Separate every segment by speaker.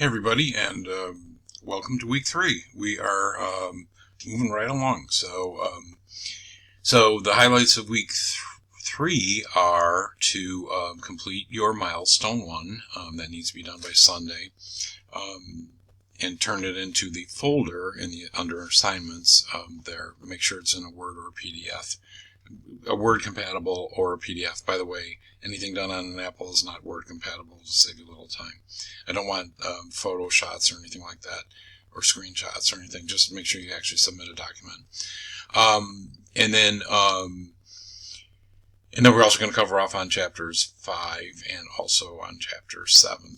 Speaker 1: Hey everybody, and welcome to week 3. We are moving right along. So the highlights of week 3 are to complete your milestone 1 that needs to be done by Sunday, and turn it into the folder under assignments there. Make sure it's in a Word or a PDF. A Word compatible or a PDF. By the way, anything done on an Apple is not Word compatible, to save you a little time. I don't want photo shots or anything like that, or screenshots or anything. Just make sure you actually submit a document. And then we're also going to cover off on chapters 5 and also on chapter 7.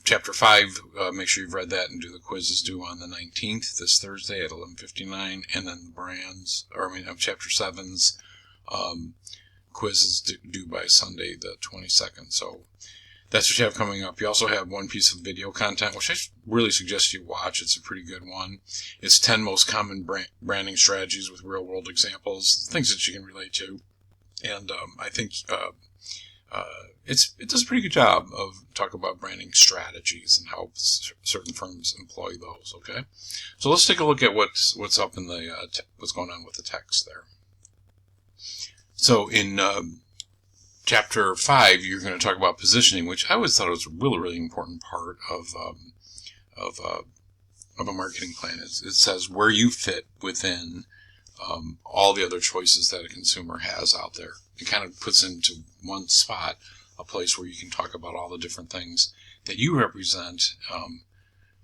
Speaker 1: Chapter 5, make sure you've read that and do the quizzes due on the 19th, this Thursday at 11:59, and then chapter 7's quizzes due by Sunday the 22nd. So that's what you have coming up. You also have one piece of video content, which I really suggest you watch. It's a pretty good one. It's 10 most common branding strategies with real-world examples, things that you can relate to. And I think it does a pretty good job of talking about branding strategies and how certain firms employ those. Okay, so let's take a look at what's up in the what's going on with the text there. So in chapter 5, you're going to talk about positioning, which I always thought was a really, really important part of a marketing plan. It says where you fit within all the other choices that a consumer has out there. It kind of puts into one spot a place where you can talk about all the different things that you represent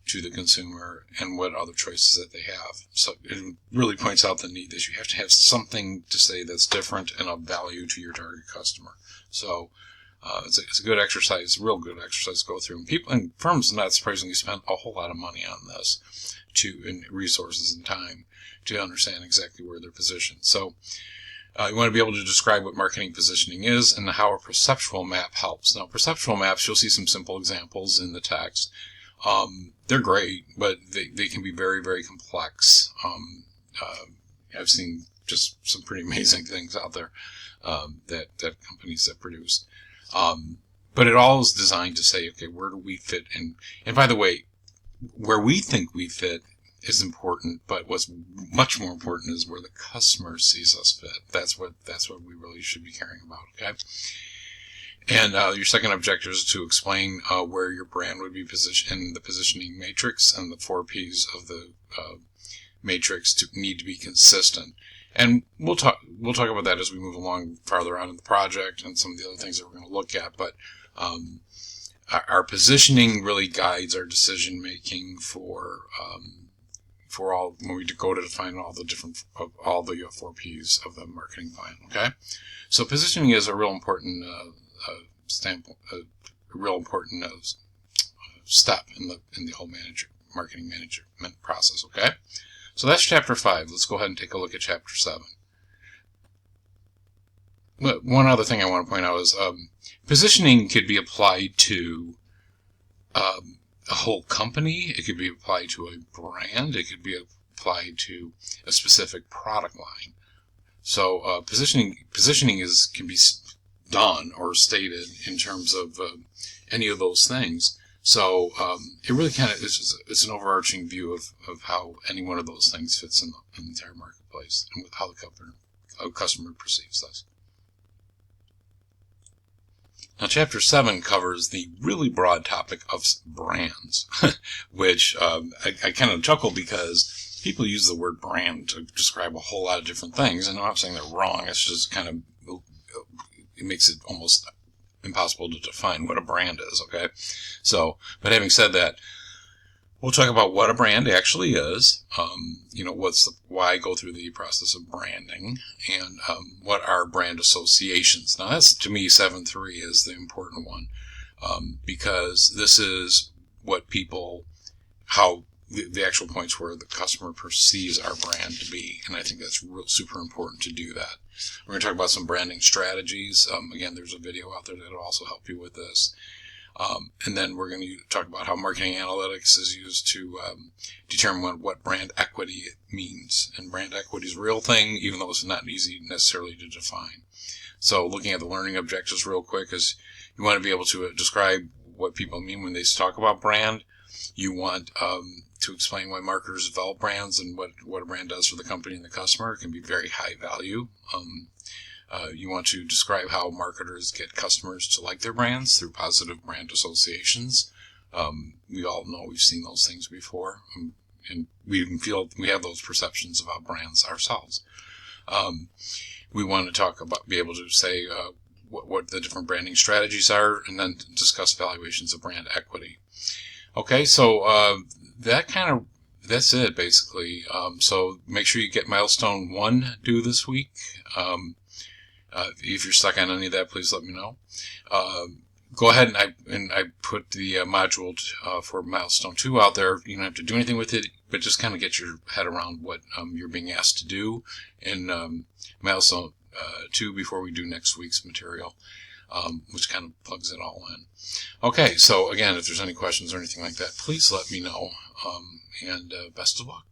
Speaker 1: to the consumer and what other choices that they have. So it really points out the need that you have to have something to say that's different and of value to your target customer. So it's a good exercise, real good exercise to go through. And people and firms, not surprisingly, spend a whole lot of money on this, in resources and time, to understand exactly where they're positioned. So you want to be able to describe what marketing positioning is and how a perceptual map helps. Now, perceptual maps, you'll see some simple examples in the text. They're great, but they can be very, very complex. I've seen just some pretty amazing things out there that companies have produced. But it all is designed to say, okay, where do we fit? And by the way, where we think we fit is important, but what's much more important is where the customer sees us fit. That's what we really should be caring about. Okay. And your second objective is to explain where your brand would be positioned in the positioning matrix, and the 4 P's of the matrix need to be consistent. And we'll talk about that as we move along farther on in the project and some of the other things that we're going to look at. But our positioning really guides our decision making for all when we go to define all the 4 P's of the marketing plan. Okay, so positioning is a real important step in the whole marketing management process. Okay, so that's chapter 5. Let's go ahead and take a look at chapter 7. But one other thing I want to point out is positioning could be applied to a whole company. It could be applied to a brand. It could be applied to a specific product line. So positioning can be done or stated in terms of any of those things. So it really kind of it's an overarching view of how any one of those things fits in the entire marketplace and with how the customer perceives us. Now, chapter 7 covers the really broad topic of brands, which I kind of chuckle because people use the word brand to describe a whole lot of different things, and I'm not saying they're wrong. It's just kind of, it makes it almost impossible to define what a brand is, okay? So, but having said that, we'll talk about what a brand actually is, why go through the process of branding, and what are brand associations. Now, that's, to me, 7.3 is the important one, because this is what how the actual points where the customer perceives our brand to be, and I think that's super important to do that. We're going to talk about some branding strategies. Again, there's a video out there that will also help you with this. And then we're going to talk about how marketing analytics is used to determine what brand equity means. And brand equity is a real thing, even though it's not easy necessarily to define. So looking at the learning objectives real quick is you want to be able to describe what people mean when they talk about brand. You want to explain why marketers develop brands and what a brand does for the company and the customer. It can be very high value. You want to describe how marketers get customers to like their brands through positive brand associations. We all know we've seen those things before, and we even feel we have those perceptions about brands ourselves. We want to be able to say what the different branding strategies are, and then discuss valuations of brand equity. Okay, so that's it basically. So make sure you get milestone 1 due this week. If you're stuck on any of that, please let me know. Go ahead and I put the module for milestone 2 out there. You don't have to do anything with it, but just kind of get your head around what you're being asked to do in milestone 2 before we do next week's material, which kind of plugs it all in. Okay, so again, if there's any questions or anything like that, please let me know, and best of luck.